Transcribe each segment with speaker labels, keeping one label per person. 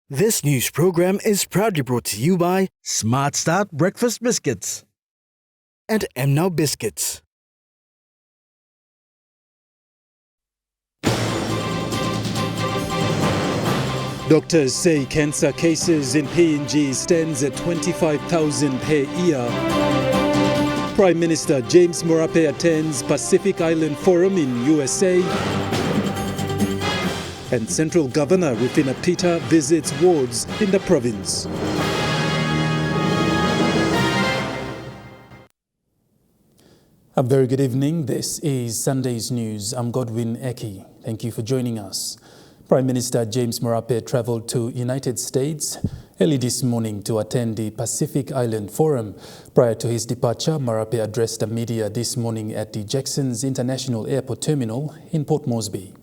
Speaker 1: This news program is proudly brought to you by
Speaker 2: Smart Start Breakfast Biscuits
Speaker 1: and Now Biscuits.
Speaker 3: Doctors say cancer cases in PNG stands at 25,000 per year. Prime Minister James Marape attends Pacific Island Forum in USA. And Central Governor Rufina Peter visits wards in the province. A very good evening. This is Sunday's News. I'm Godwin Eki. Thank you for joining us. Prime Minister James Marape travelled to United States early this morning to attend the Pacific Island Forum. Prior to his departure, Marape addressed the media this morning at the Jackson's International Airport Terminal in Port Moresby.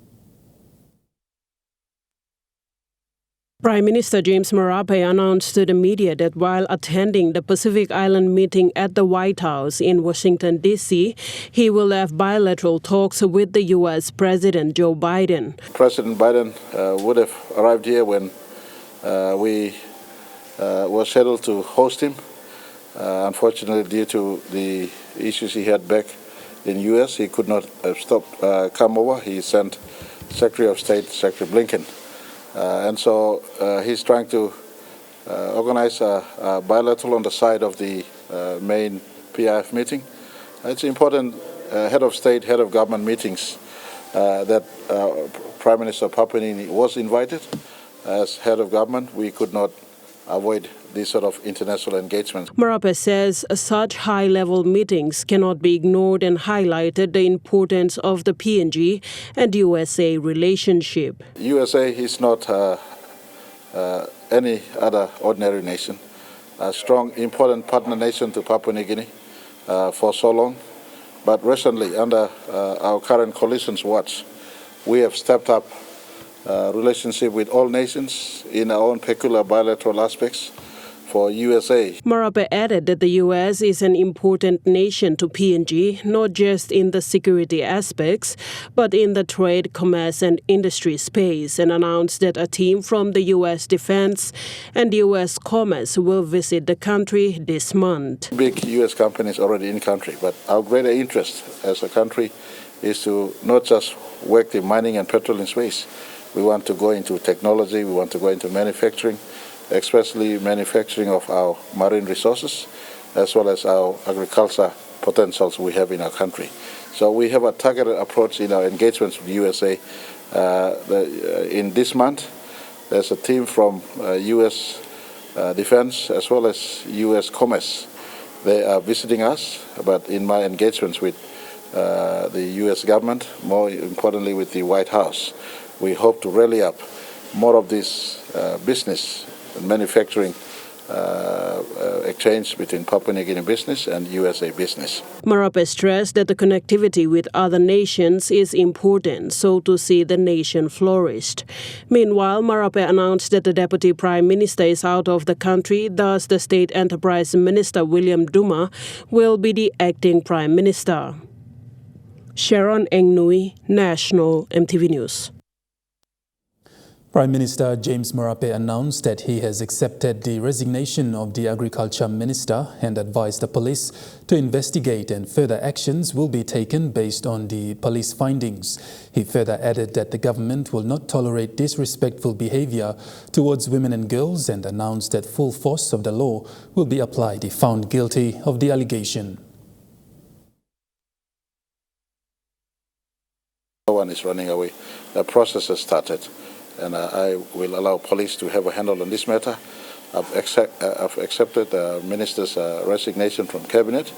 Speaker 4: Prime Minister James Marape announced to the media that while attending the Pacific Island meeting at the White House in Washington, D.C., he will have bilateral talks with the U.S. President Joe Biden.
Speaker 5: President Biden would have arrived here when we were scheduled to host him. Unfortunately, due to the issues he had back in U.S., he could not come over. He sent Secretary of State, Secretary Blinken. And so he's trying to organize a bilateral on the side of the main PIF meeting. It's important head of state, head of government meetings that Prime Minister Papua New Guinea was invited. As head of government, we could not avoid these sort of international engagements.
Speaker 4: Marape says such high-level meetings cannot be ignored and highlighted the importance of the PNG and USA relationship.
Speaker 5: USA is not any other ordinary nation. A strong, important partner nation to Papua New Guinea for so long. But recently, under our current coalition's watch, we have stepped up relationship with all nations in our own peculiar bilateral aspects. For USA.
Speaker 4: Marape added that the U.S. is an important nation to PNG, not just in the security aspects, but in the trade, commerce and industry space, and announced that a team from the U.S. Defense and U.S. Commerce will visit the country this month.
Speaker 5: Big U.S. companies already in country, but our greater interest as a country is to not just work the mining and petroleum space. We want to go into technology, we want to go into manufacturing, especially manufacturing of our marine resources, as well as our agriculture potentials we have in our country. So we have a targeted approach in our engagements with USA. In this month, there's a team from U.S. Defense as well as U.S. Commerce. They are visiting us, but in my engagements with the U.S. government, more importantly with the White House, we hope to rally up more of this business manufacturing exchange between Papua New Guinea business and USA business.
Speaker 4: Marape stressed that the connectivity with other nations is important, so to see the nation flourished. Meanwhile, Marape announced that the Deputy Prime Minister is out of the country, thus the State Enterprise Minister William Duma will be the acting Prime Minister. Sharon Engnui, National Emtv News.
Speaker 3: Prime Minister James Marape announced that he has accepted the resignation of the Agriculture Minister and advised the police to investigate, and further actions will be taken based on the police findings. He further added that the government will not tolerate disrespectful behavior towards women and girls, and announced that full force of the law will be applied if found guilty of the allegation.
Speaker 5: No one is running away. The process has started. And I will allow police to have a handle on this matter. I've accepted the minister's resignation from cabinet,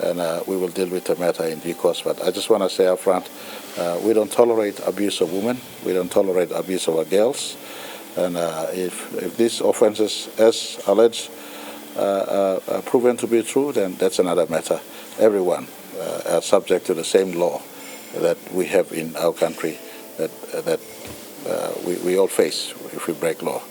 Speaker 5: and we will deal with the matter in due course. But I just want to say up front, we don't tolerate abuse of women. We don't tolerate abuse of our girls. And if these offences, as alleged, are proven to be true, then that's another matter. Everyone are subject to the same law that we have in our country that we all face if we break law.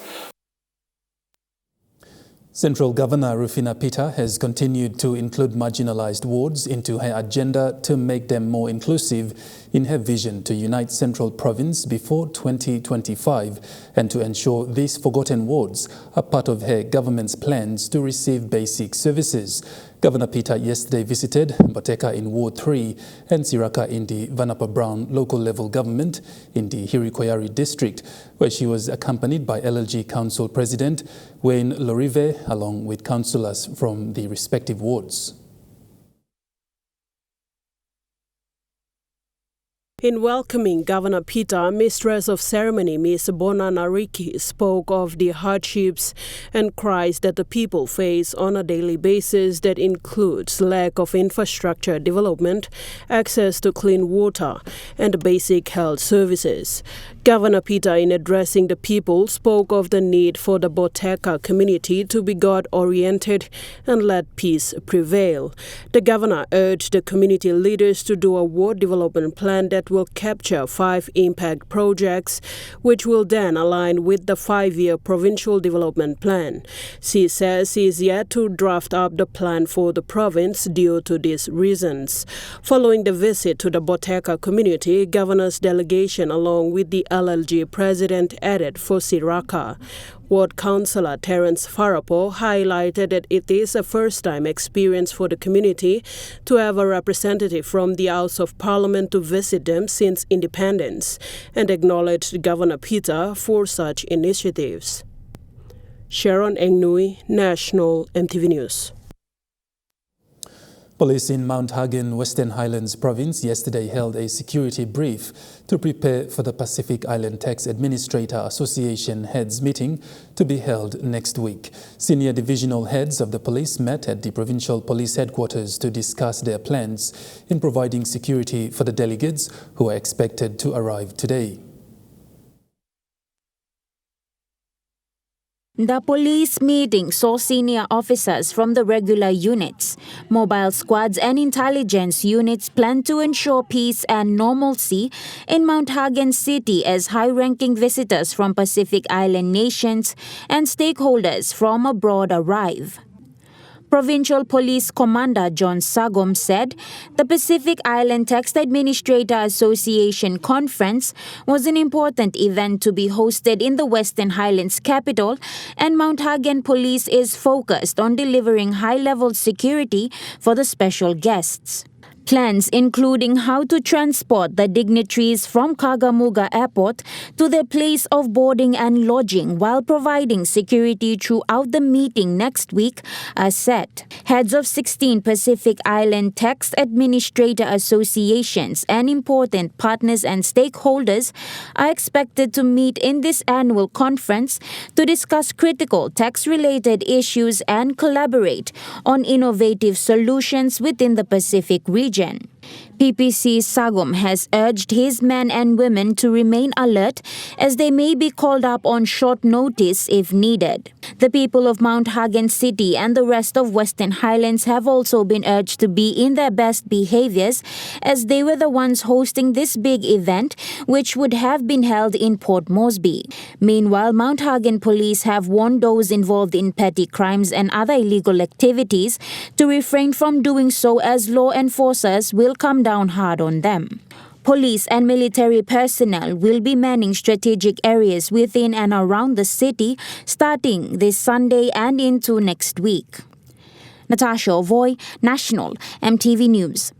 Speaker 3: Central Governor Rufina Peter has continued to include marginalized wards into her agenda to make them more inclusive in her vision to unite Central Province before 2025 and to ensure these forgotten wards are part of her government's plans to receive basic services. Governor Peter yesterday visited Boteka in Ward 3 and Siraka in the Vanapa Brown local level government in the Hirikoyari district, where she was accompanied by LLG Council President Wayne Lorive along with councillors from the respective wards.
Speaker 4: In welcoming Governor Peter, Mistress of Ceremony Ms. Bona Nariki spoke of the hardships and cries that the people face on a daily basis that includes lack of infrastructure development, access to clean water, and basic health services. Governor Peter, in addressing the people, spoke of the need for the Boteka community to be God-oriented and let peace prevail. The governor urged the community leaders to do a ward development plan that will capture 5 impact projects, which will then align with the 5-year provincial development plan. She says she is yet to draft up the plan for the province due to these reasons. Following the visit to the Boteka community, governor's delegation along with the LLG president added for Siraka. Ward Councillor Terence Farapo highlighted that it is a first-time experience for the community to have a representative from the House of Parliament to visit them since independence, and acknowledged Governor Peter for such initiatives. Sharon Engnui, National Emtv News.
Speaker 3: Police in Mount Hagen, Western Highlands Province yesterday held a security brief to prepare for the Pacific Island Tax Administrator Association Heads meeting to be held next week. Senior divisional heads of the police met at the Provincial Police Headquarters to discuss their plans in providing security for the delegates who are expected to arrive today.
Speaker 6: The police meeting saw senior officers from the regular units, mobile squads and intelligence units plan to ensure peace and normalcy in Mount Hagen City as high-ranking visitors from Pacific Island nations and stakeholders from abroad arrive. Provincial Police Commander John Sagom said the Pacific Island Tax Administrator Association Conference was an important event to be hosted in the Western Highlands capital, and Mount Hagen Police is focused on delivering high-level security for the special guests. Plans including how to transport the dignitaries from Kagamuga Airport to their place of boarding and lodging while providing security throughout the meeting next week are set. Heads of 16 Pacific Island Tax Administrator Associations and important partners and stakeholders are expected to meet in this annual conference to discuss critical tax-related issues and collaborate on innovative solutions within the Pacific region. PPC Sagom has urged his men and women to remain alert as they may be called up on short notice if needed. The people of Mount Hagen City and the rest of Western Highlands have also been urged to be in their best behaviors as they were the ones hosting this big event, which would have been held in Port Moresby. Meanwhile, Mount Hagen police have warned those involved in petty crimes and other illegal activities to refrain from doing so as law enforcers will come down hard on them. Police and military personnel will be manning strategic areas within and around the city starting this Sunday and into next week. Natasha Ovoy, National Emtv News.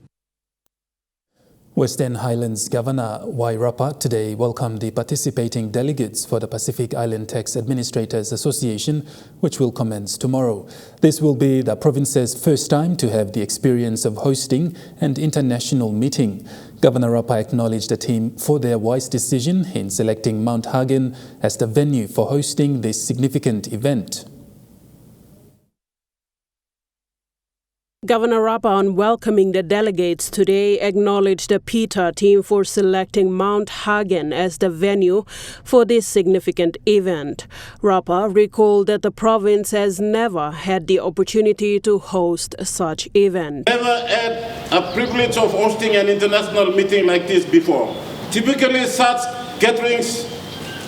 Speaker 3: Western Highlands Governor Wairapa today welcomed the participating delegates for the Pacific Island Tax Administrators Association, which will commence tomorrow. This will be the province's first time to have the experience of hosting an international meeting. Governor Rapa acknowledged the team for their wise decision in selecting Mount Hagen as the venue for hosting this significant event.
Speaker 4: Governor Rapa, on welcoming the delegates today, acknowledged the PETA team for selecting Mount Hagen as the venue for this significant event. Rapa recalled that the province has never had the opportunity to host such event.
Speaker 7: Never had a privilege of hosting an international meeting like this before. Typically, such gatherings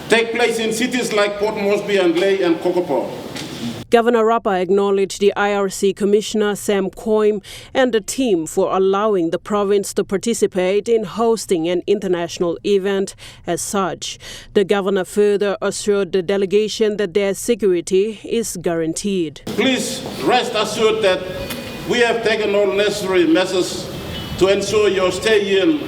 Speaker 7: take place in cities like Port Moresby and Lae and Kokopo.
Speaker 4: Governor Rapa acknowledged the IRC Commissioner Sam Coim and the team for allowing the province to participate in hosting an international event as such. The governor further assured the delegation that their security is guaranteed.
Speaker 7: Please rest assured that we have taken all necessary measures to ensure your stay here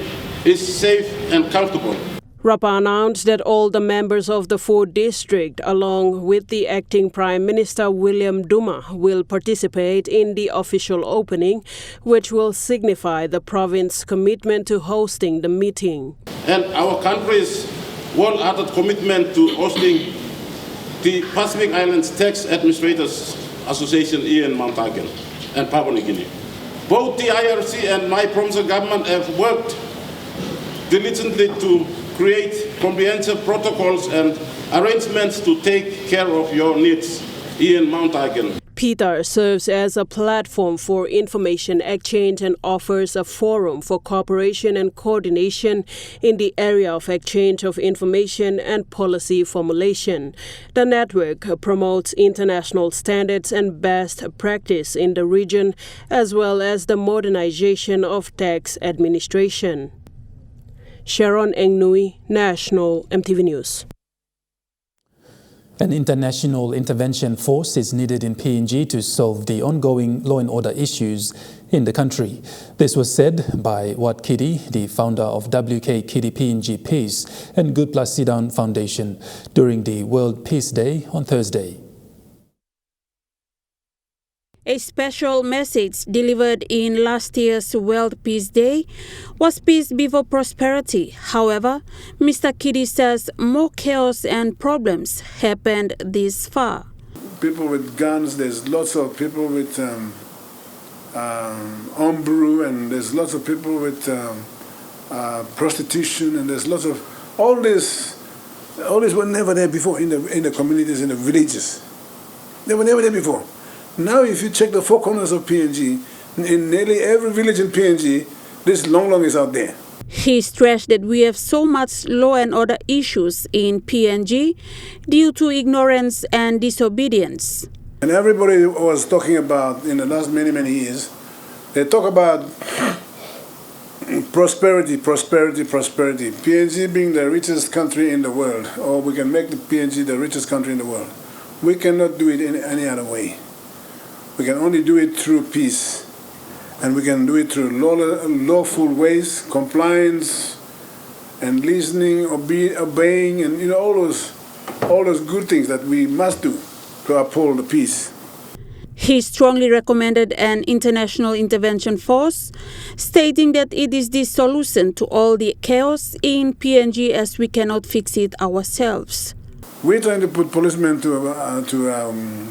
Speaker 7: is safe and comfortable.
Speaker 4: Rapa announced that all the members of the 4th District, along with the acting Prime Minister William Duma, will participate in the official opening, which will signify the province's commitment to hosting the meeting.
Speaker 7: And our country's wholehearted commitment to hosting the Pacific Islands Tax Administrators Association here in Mount Hagen and Papua New Guinea. Both the IRC and my provincial government have worked diligently to create comprehensive protocols and arrangements to take care of your needs here in Mount Hagen.
Speaker 4: PITA serves as a platform for information exchange and offers a forum for cooperation and coordination in the area of exchange of information and policy formulation. The network promotes international standards and best practice in the region, as well as the modernization of tax administration. Sharon Engnui, National Emtv News.
Speaker 3: An international intervention force is needed in PNG to solve the ongoing law and order issues in the country. This was said by Wat Kidi, the founder of WK Kidi PNG Peace and Good Plus Sit Down Foundation, during the World Peace Day on Thursday.
Speaker 8: A special message delivered in last year's World Peace Day was peace before prosperity. However, Mr. Kidi says more chaos and problems happened this far.
Speaker 9: People with guns, there's lots of people with homebrew, and there's lots of people with prostitution, and there's lots of all this were never there before in the communities, in the villages. They were never there before. Now, if you check the four corners of PNG, in nearly every village in PNG, this long is out there.
Speaker 8: He stressed that we have so much law and order issues in PNG due to ignorance and disobedience.
Speaker 9: And everybody was talking about, in the last many years, they talk about prosperity. PNG being the richest country in the world, or we can make the PNG the richest country in the world. We cannot do it in any other way. We can only do it through peace, and we can do it through lawful ways, compliance, and listening, obeying, and all those good things that we must do to uphold the peace.
Speaker 8: He strongly recommended an international intervention force, stating that it is the solution to all the chaos in PNG as we cannot fix it ourselves.
Speaker 9: We're trying to put policemen to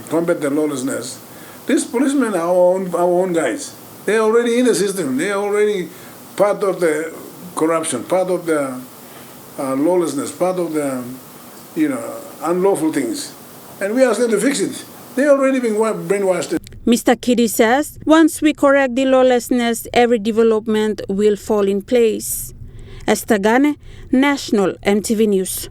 Speaker 9: combat the lawlessness. These policemen are our own guys. They're already in the system. They're already part of the corruption, part of the lawlessness, part of the unlawful things. And we ask them to fix it. They're already being brainwashed.
Speaker 8: Mr. Kidi says, once we correct the lawlessness, every development will fall in place. Esther Gane, National Emtv News.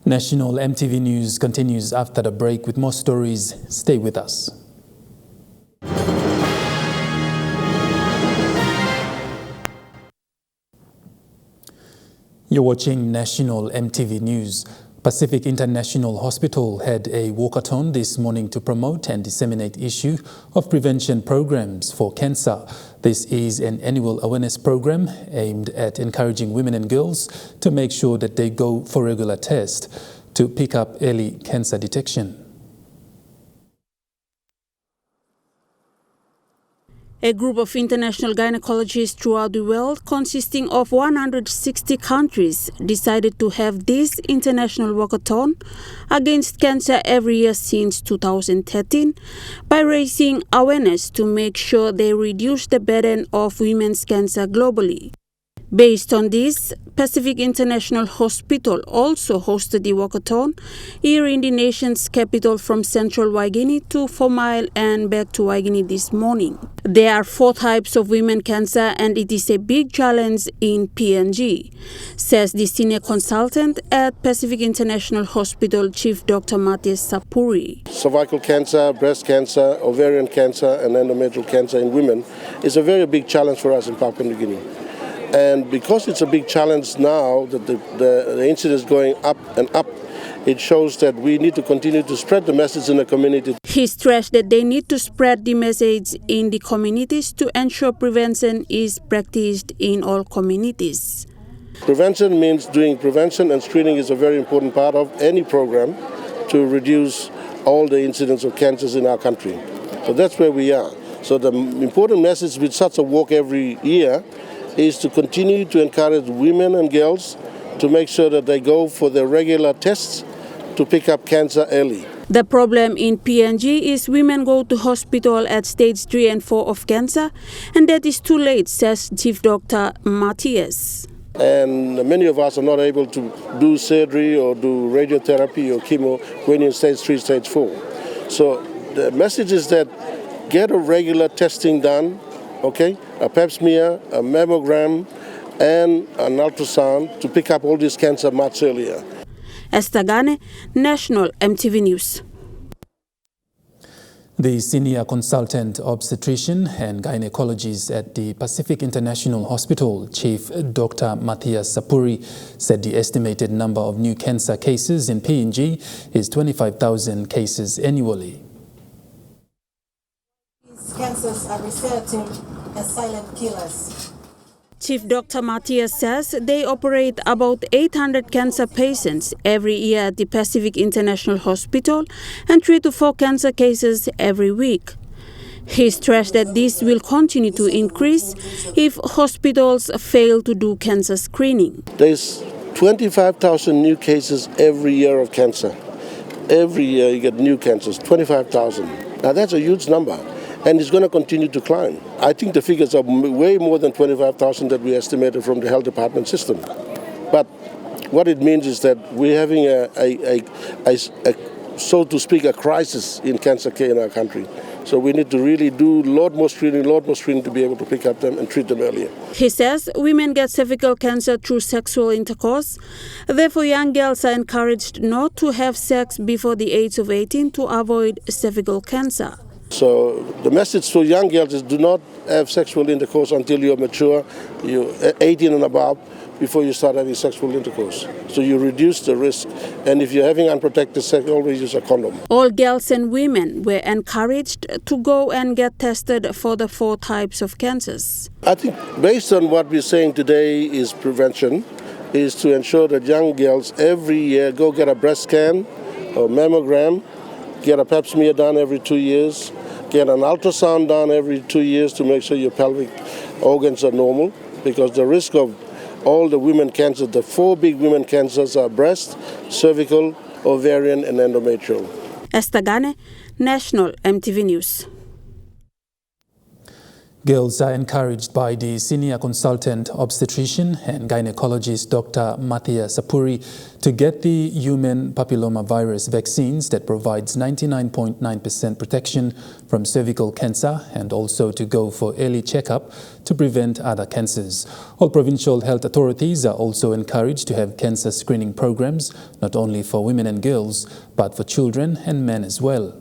Speaker 3: National Emtv News continues after the break with more stories. Stay with us. You're watching National Emtv News. Pacific International Hospital had a walkathon this morning to promote and disseminate issue of prevention programs for cancer. This is an annual awareness program aimed at encouraging women and girls to make sure that they go for regular tests to pick up early cancer detection.
Speaker 8: A group of international gynecologists throughout the world, consisting of 160 countries, decided to have this international walkathon against cancer every year since 2013 by raising awareness to make sure they reduce the burden of women's cancer globally. Based on this, Pacific International Hospital also hosted the walkathon here in the nation's capital from central Waigini to 4 Mile and back to Waigini this morning. There are 4 types of women cancer and it is a big challenge in PNG, says the senior consultant at Pacific International Hospital, Chief Dr. Matthias Sapuri.
Speaker 10: Cervical cancer, breast cancer, ovarian cancer and endometrial cancer in women is a very big challenge for us in Papua New Guinea. And because it's a big challenge now that the incidence is going up and up, it shows that we need to continue to spread the message in the community.
Speaker 8: He stressed that they need to spread the message in the communities to ensure prevention is practiced in all communities.
Speaker 10: Prevention means doing prevention, and screening is a very important part of any program to reduce all the incidence of cancers in our country. So that's where we are. So the important message with such a walk every year is to continue to encourage women and girls to make sure that they go for their regular tests to pick up cancer early.
Speaker 8: The problem in PNG is women go to hospital at stage 3 and 4 of cancer, and that is too late, says Chief Dr. Matthias.
Speaker 10: And many of us are not able to do surgery or do radiotherapy or chemo when you're in stage 3, stage 4. So the message is that get a regular testing done, okay? A pap smear, a mammogram, and an ultrasound to pick up all this cancer much earlier.
Speaker 8: Esther Gane, National Emtv News.
Speaker 3: The senior consultant obstetrician and gynecologist at the Pacific International Hospital, Chief Dr. Matthias Sapuri, said the estimated number of new cancer cases in PNG is 25,000 cases annually.
Speaker 11: These cancers are referred to as silent killers.
Speaker 8: Chief Dr. Matthias says they operate about 800 cancer patients every year at the Pacific International Hospital and 3 to 4 cancer cases every week. He stressed that this will continue to increase if hospitals fail to do cancer screening.
Speaker 10: There's 25,000 new cases every year of cancer. Every year you get new cancers, 25,000. Now that's a huge number. And it's going to continue to climb. I think the figures are way more than 25,000 that we estimated from the health department system. But what it means is that we're having so to speak, a crisis in cancer care in our country. So we need to really do a lot more screening to be able to pick up them and treat them earlier.
Speaker 8: He says women get cervical cancer through sexual intercourse. Therefore, young girls are encouraged not to have sex before the age of 18 to avoid cervical cancer.
Speaker 10: So the message to young girls is do not have sexual intercourse until you're mature, you're 18 and above, before you start having sexual intercourse. So you reduce the risk. And if you're having unprotected sex, always use a condom.
Speaker 8: All girls and women were encouraged to go and get tested for the 4 types of cancers.
Speaker 10: I think based on what we're saying today is prevention, is to ensure that young girls every year go get a breast scan or mammogram, get a pap smear done every 2 years, get an ultrasound done every 2 years to make sure your pelvic organs are normal, because the risk of all the women cancers, the 4 big women cancers are breast, cervical, ovarian and endometrial.
Speaker 8: Esther Gane, National Emtv News.
Speaker 3: Girls are encouraged by the senior consultant obstetrician and gynecologist Dr. Matthias Sapuri to get the human papillomavirus vaccines that provides 99.9% protection from cervical cancer, and also to go for early checkup to prevent other cancers. All provincial health authorities are also encouraged to have cancer screening programs, not only for women and girls, but for children and men as well.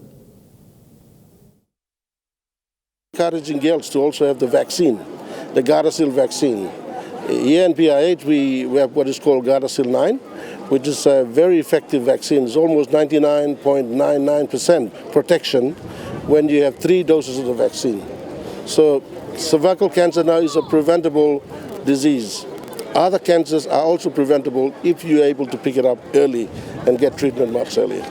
Speaker 10: Encouraging girls to also have the vaccine, the Gardasil vaccine. Here in PIH we have what is called Gardasil 9, which is a very effective vaccine. It's almost 99.99% protection when you have 3 doses of the vaccine. So cervical cancer now is a preventable disease. Other cancers are also preventable if you're able to pick it up early and get treatment much earlier.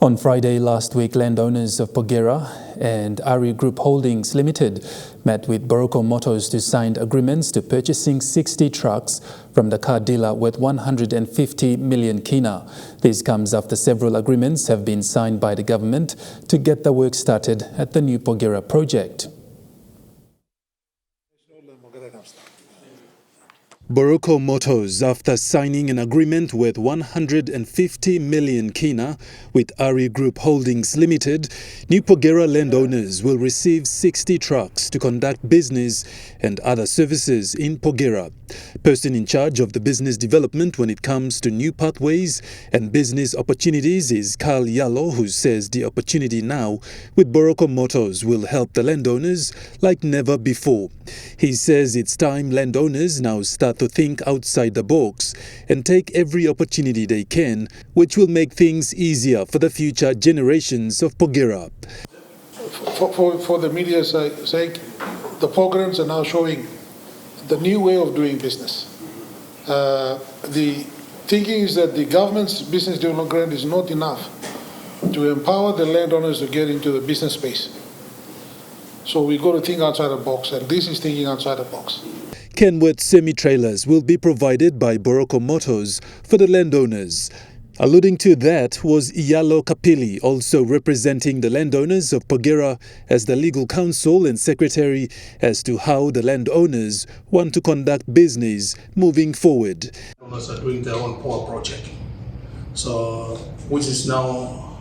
Speaker 3: On Friday last week, landowners of Porgera and Ari Group Holdings Limited met with Boroko Motors to sign agreements to purchasing 60 trucks from the car dealer worth 150 million kina. This comes after several agreements have been signed by the government to get the work started at the new Porgera project. Boroko Motors, after signing an agreement with 150 million kina with Ari Group Holdings Limited, new Pogera landowners will receive 60 trucks to conduct business and other services in Pogera. Person in charge of the business development when it comes to new pathways and business opportunities is Carl Yalo, who says the opportunity now with Boroko Motors will help the landowners like never before. He says it's time landowners now start to think outside the box and take every opportunity they can, which will make things easier for the future generations of Pogera.
Speaker 12: For the media's sake, the programs are now showing the new way of doing business. The thinking is that the government's business development grant is not enough to empower the landowners to get into the business space. So we got to think outside the box, and this is thinking outside the box.
Speaker 3: Kenworth semi-trailers will be provided by Boroko Motors for the landowners. Alluding to that was Iyalo Kapili, also representing the landowners of Pogera as the legal counsel and secretary as to how the landowners want to conduct business moving forward.
Speaker 13: Landowners are doing their own power project, so which is now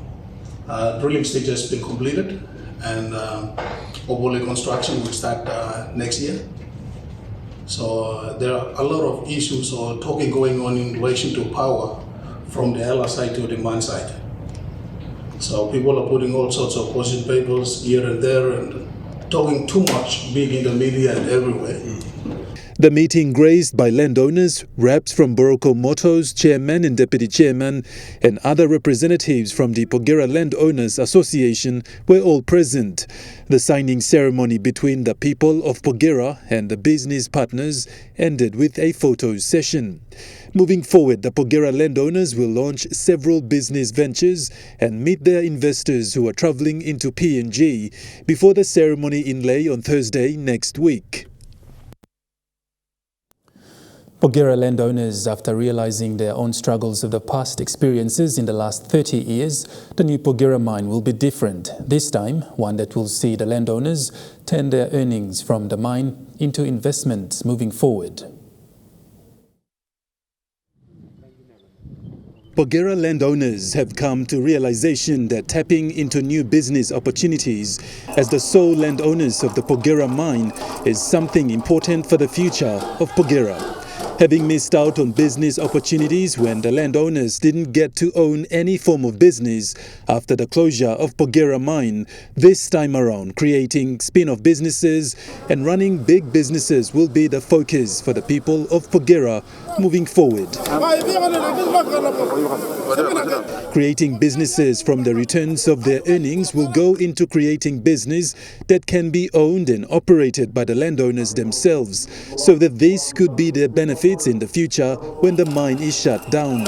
Speaker 13: drilling stage has been completed, and Obole construction will start next year. So there are a lot of issues or talking going on in relation to power from the LR side to the demand side. So people are putting all sorts of position papers here and there and talking too much, being in the media and everywhere.
Speaker 3: The meeting graced by landowners, reps from Boroko Motors, chairman and deputy chairman, and other representatives from the Pogera Landowners Association were all present. The signing ceremony between the people of Pogera and the business partners ended with a photo session. Moving forward, the Pogera landowners will launch several business ventures and meet their investors who are travelling into PNG before the ceremony in Lae on Thursday next week. Pogera landowners, after realizing their own struggles of the past experiences in the last 30 years, the new Pogera mine will be different. This time, one that will see the landowners turn their earnings from the mine into investments moving forward. Pogera landowners have come to realization that tapping into new business opportunities as the sole landowners of the Pogera mine is something important for the future of Pogera. Having missed out on business opportunities when the landowners didn't get to own any form of business after the closure of Pogera mine, this time around creating spin-off businesses and running big businesses will be the focus for the people of Pogera moving forward. Creating businesses from the returns of their earnings will go into creating business that can be owned and operated by the landowners themselves, so that this could be their benefits in the future when the mine is shut down.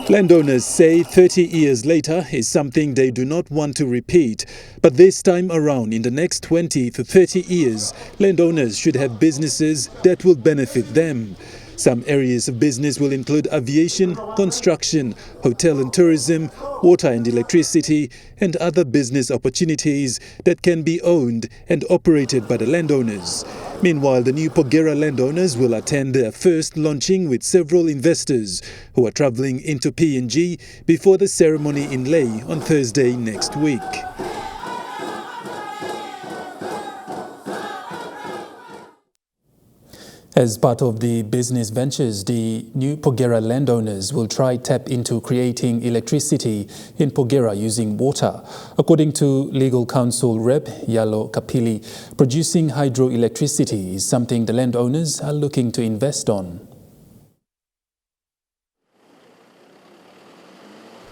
Speaker 3: Landowners say 30 years later is something they do not want to repeat, but this time around in the next 20 to 30 years, landowners should have businesses that will benefit them. Some areas of business will include aviation, construction, hotel and tourism, water and electricity, and other business opportunities that can be owned and operated by the landowners. Meanwhile, the new Pogera landowners will attend their first launching with several investors who are travelling into PNG before the ceremony in Lae on Thursday next week. As part of the business ventures, the new Pogera landowners will try tap into creating electricity in Pogera using water. According to legal counsel Rep. Iyalo Kapili, producing hydroelectricity is something the landowners are looking to invest on.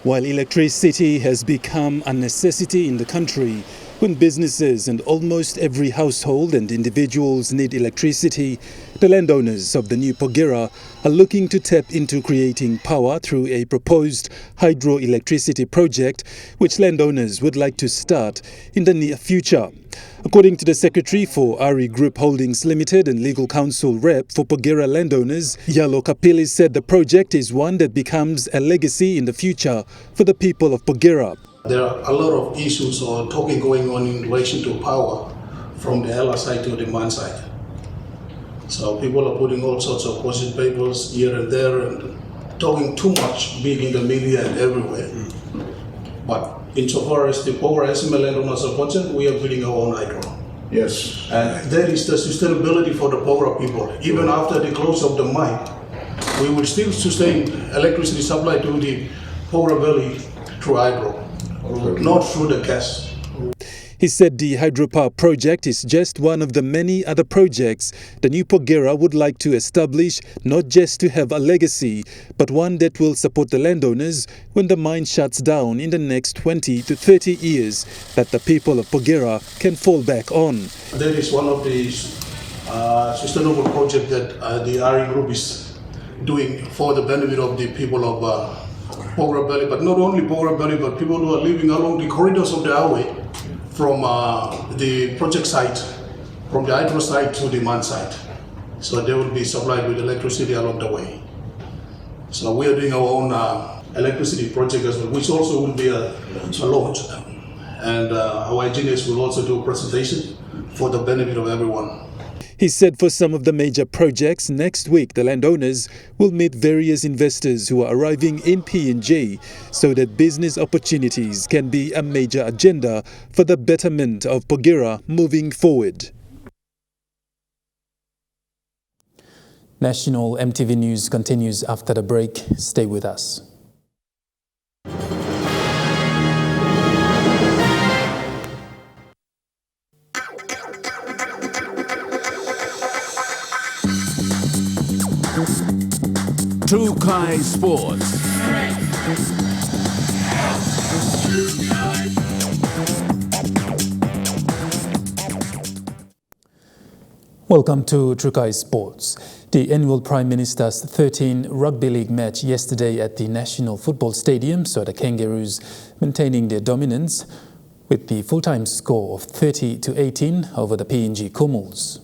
Speaker 3: While electricity has become a necessity in the country, when businesses and almost every household and individuals need electricity, the landowners of the new Pogera are looking to tap into creating power through a proposed hydroelectricity project, which landowners would like to start in the near future. According to the Secretary for Ari Group Holdings Limited and Legal Counsel Rep for Pogera landowners, Iyalo Kapili said the project is one that becomes a legacy in the future for the people of Pogera.
Speaker 13: There are a lot of issues or talking going on in relation to power from the LR side to the demand side. So people are putting all sorts of position papers here and there and talking too much, being in the media and everywhere. But insofar as the power estimate landowners are concerned, we are building our own hydro.
Speaker 5: Yes.
Speaker 13: And that is the sustainability for the power people. Even after the close of the mine, we will still sustain electricity supply to the Power Valley through hydro, not through the gas.
Speaker 3: He said the hydropower project is just one of the many other projects the new Porgera would like to establish, not just to have a legacy, but one that will support the landowners when the mine shuts down in the next 20 to 30 years, that the people of Porgera can fall back on.
Speaker 13: That is one of the sustainable projects that the RE group is doing for the benefit of the people of Power Valley, but not only Power Valley, but people who are living along the corridors of the highway from the project site, from the hydro site to the mine site. So they will be supplied with electricity along the way. So we are doing our own electricity project as well, which also will be a launch. And our engineers will also do a presentation for the benefit of everyone.
Speaker 3: He said for some of the major projects next week, the landowners will meet various investors who are arriving in PNG so that business opportunities can be a major agenda for the betterment of Porgera moving forward. National Emtv News continues after the break. Stay with us.
Speaker 14: Trukai Sports.
Speaker 3: Welcome to Trukai Sports. The annual Prime Minister's 13 Rugby League match yesterday at the National Football Stadium saw the Kangaroos maintaining their dominance with the full-time score of 30-18 over the PNG Kumuls.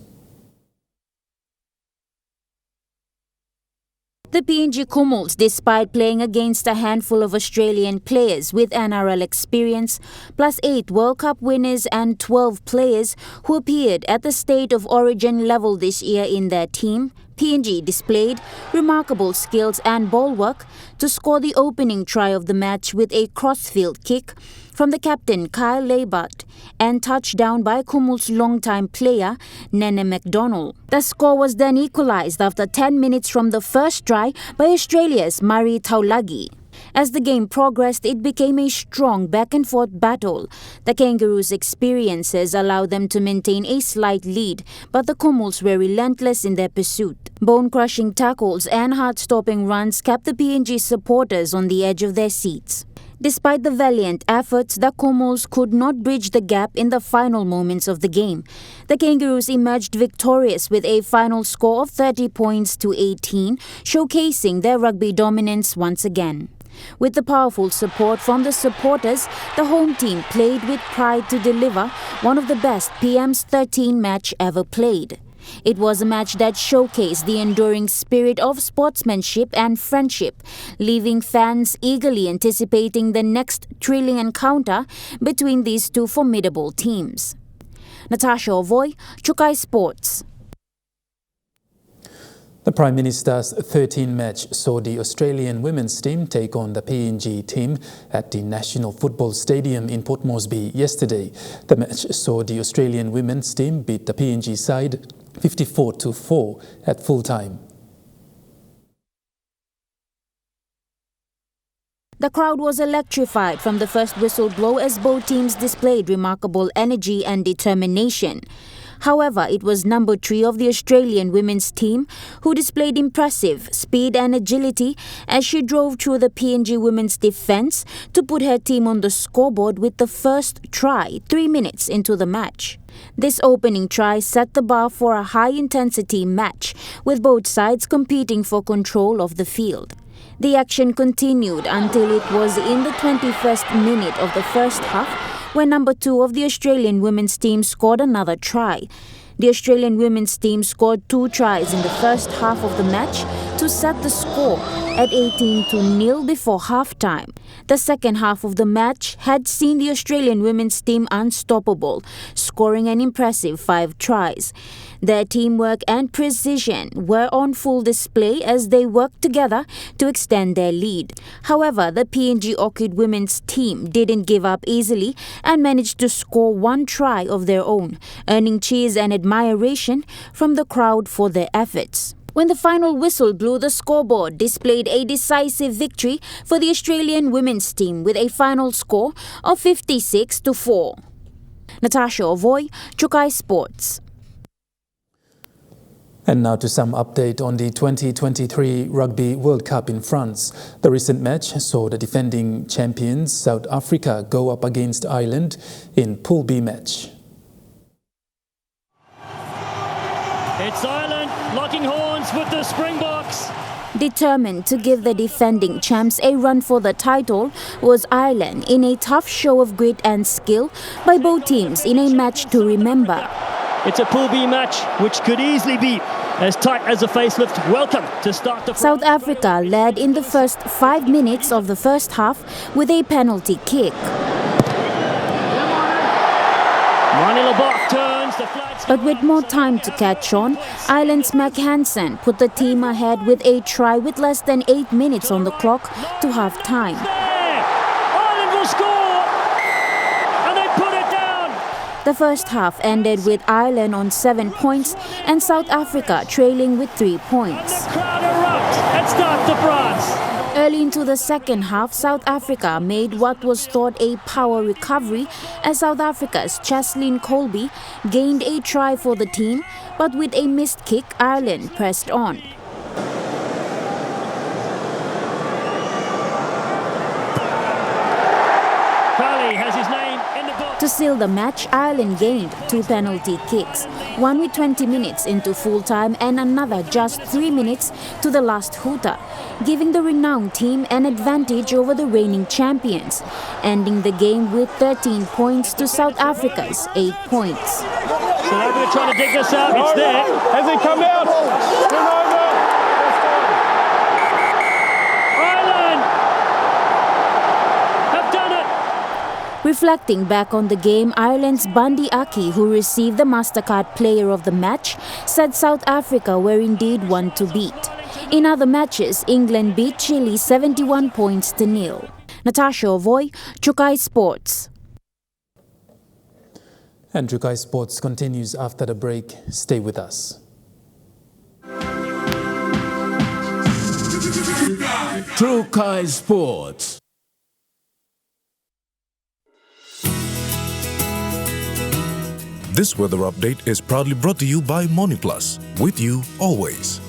Speaker 6: The PNG Kumuls, despite playing against a handful of Australian players with NRL experience, plus 8 World Cup winners and 12 players who appeared at the State of Origin level this year in their team, PNG displayed remarkable skills and ball work to score the opening try of the match with a crossfield kick from the captain Kyle Leibart and touchdown by Kumuls' longtime player Nene McDonald. The score was then equalised after 10 minutes from the first try by Australia's Mari Taulagi. As the game progressed, it became a strong back-and-forth battle. The Kangaroos' experiences allowed them to maintain a slight lead, but the Kumuls were relentless in their pursuit. Bone-crushing tackles and heart-stopping runs kept the PNG supporters on the edge of their seats. Despite the valiant efforts, the Kumuls could not bridge the gap in the final moments of the game. The Kangaroos emerged victorious with a final score of 30 points to 18, showcasing their rugby dominance once again. With the powerful support from the supporters, the home team played with pride to deliver one of the best PM's 13 match ever played. It was a match that showcased the enduring spirit of sportsmanship and friendship, leaving fans eagerly anticipating the next thrilling encounter between these two formidable teams. Natasha Ovoy, Trukai Sports.
Speaker 3: The Prime Minister's 13 match saw the Australian women's team take on the PNG team at the National Football Stadium in Port Moresby yesterday. The match saw the Australian women's team beat the PNG side 54-4 at full time.
Speaker 6: The crowd was electrified from the first whistle blow as both teams displayed remarkable energy and determination. However, it was number 3 of the Australian women's team who displayed impressive speed and agility as she drove through the PNG women's defence to put her team on the scoreboard with the first try 3 minutes into the match. This opening try set the bar for a high-intensity match, with both sides competing for control of the field. The action continued until it was in the 21st minute of the first half when number 2 of the Australian women's team scored another try. The Australian women's team scored 2 tries in the first half of the match to set the score at 18-0 before halftime. The second half of the match had seen the Australian women's team unstoppable, scoring an impressive 5 tries. Their teamwork and precision were on full display as they worked together to extend their lead. However, the PNG Orchid women's team didn't give up easily and managed to score 1 try of their own, earning cheers and admiration from the crowd for their efforts. When the final whistle blew, the scoreboard displayed a decisive victory for the Australian women's team with a final score of 56-4. Natasha Ovoy, Chukai Sports.
Speaker 3: And now to some update on the 2023 Rugby World Cup in France. The recent match saw the defending champions South Africa go up against Ireland in Pool B match.
Speaker 15: It's Ireland locking horns with the Springboks.
Speaker 6: Determined to give the defending champs a run for the title was Ireland in a tough show of grit and skill by both teams in a match to remember.
Speaker 15: It's a Pool B match which could easily be as tight as a facelift. Welcome to start the...
Speaker 6: South Africa led in the first 5 minutes of the first half with a penalty kick. But with more time to catch on, Ireland's Mac Hansen put the team ahead with a try with less than 8 minutes on the clock to half-time.
Speaker 15: Ireland will score! And they put it down!
Speaker 6: The first half ended with Ireland on 7 points and South Africa trailing with 3 points.
Speaker 15: The crowd erupt and start the France.
Speaker 6: Early into the second half, South Africa made what was thought a power recovery as South Africa's Cheslin Colby gained a try for the team, but with a missed kick, Ireland pressed on.
Speaker 15: Crowley has his name in the book.
Speaker 6: To seal the match, Ireland gained 2 penalty kicks, one with 20 minutes into full time and another just 3 minutes to the last hooter, giving the renowned team an advantage over the reigning champions, ending the game with 13 points to South Africa's 8 points.
Speaker 15: So they're going to try to dig this out. It's there.
Speaker 16: Has it come out?
Speaker 15: Ireland have done it.
Speaker 6: Reflecting back on the game, Ireland's Bundy Aki, who received the MasterCard Player of the Match, said South Africa were indeed one to beat. In other matches, England beat Chile 71 points to 0. Natasha Ovoy, Chukai Sports.
Speaker 3: And Chukai Sports continues after the break. Stay with us.
Speaker 14: Chukai Sports.
Speaker 17: This weather update is proudly brought to you by MoneyPlus, with you always.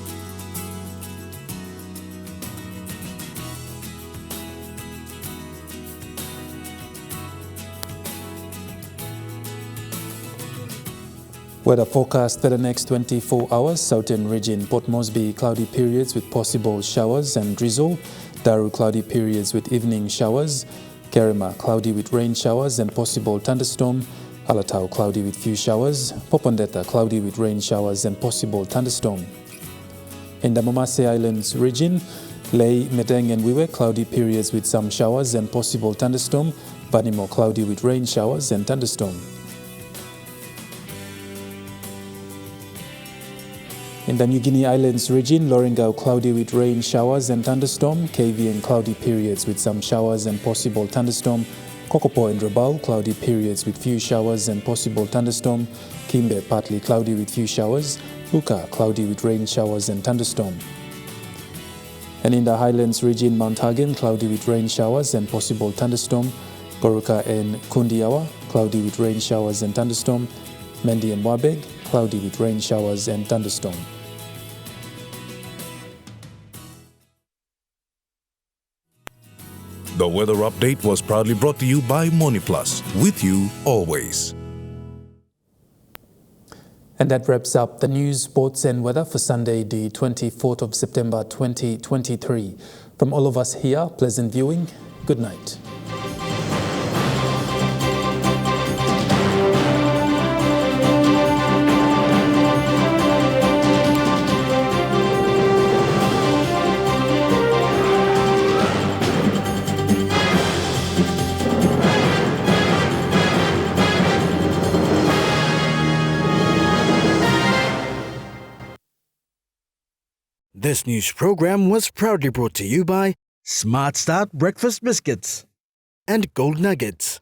Speaker 3: Weather forecast for the next 24 hours. Southern region, Port Moresby, cloudy periods with possible showers and drizzle. Daru, cloudy periods with evening showers. Kerema, cloudy with rain showers and possible thunderstorm. Alatau, cloudy with few showers. Popondetta, cloudy with rain showers and possible thunderstorm. In the Momase Islands region, Lae, Medeng and Wewak, cloudy periods with some showers and possible thunderstorm. Vanimo, cloudy with rain showers and thunderstorm. In the New Guinea Islands region, Lorengau, cloudy with rain showers and thunderstorm. KVN, cloudy periods with some showers and possible thunderstorm. Kokopo and Rabaul, cloudy periods with few showers and possible thunderstorm. Kimbe, partly cloudy with few showers. Uka, cloudy with rain showers and thunderstorm. And in the Highlands region, Mount Hagen, cloudy with rain showers and possible thunderstorm. Goroka and Kundiawa, cloudy with rain showers and thunderstorm. Mendi and Wabeg, cloudy with rain showers and thunderstorm.
Speaker 17: The weather update was proudly brought to you by MoneyPlus, with you always.
Speaker 3: And that wraps up the news, sports and weather for Sunday, the 24th of September 2023. From all of us here, pleasant viewing. Good night.
Speaker 1: This news program was proudly brought to you by
Speaker 2: Smart Start Breakfast Biscuits.
Speaker 1: and Gold Nuggets.